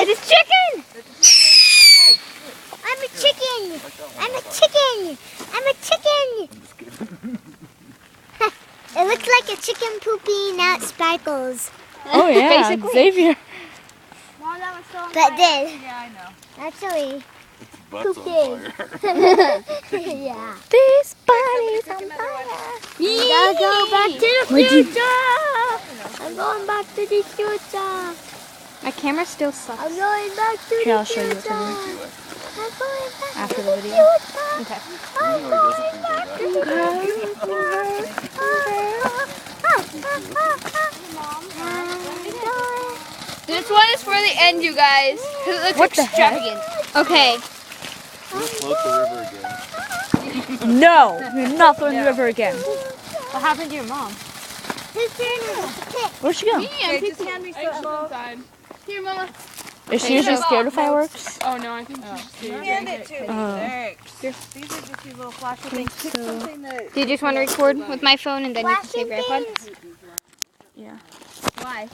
It's a chicken! I'm a chicken! I'm a chicken! I'm a chicken! I'm just kidding. It looks like a chicken pooping out sparkles. Oh yeah, Xavier. Mom, that was so But did. Yeah, I know. Actually, Its butt's on fire. yeah. This body's on fire. Gotta go back to the future! I'm going back to the future! My camera still sucks. I'm going back to Here, the I'll show you future! what to do. I'm going back After to the the video. future! Okay. I'm Even though he doesn't going think back to they're the future! This one is for the end, you guys. Because it looks What the heck? extravagant. Okay. We'll float the river again. No, you're not throwing the river again. What happened to your mom? Whose turn is it? Where'd she go? Okay, just hand me football. Here, Mama. Is she usually scared of fireworks? Oh no, I think she's scared. Hand it to me. Oh. Thanks. These are just these little flashy things. Pick something that. Do you just want to record with my phone and then you can save your iPod? Flashing things. Yeah. Why?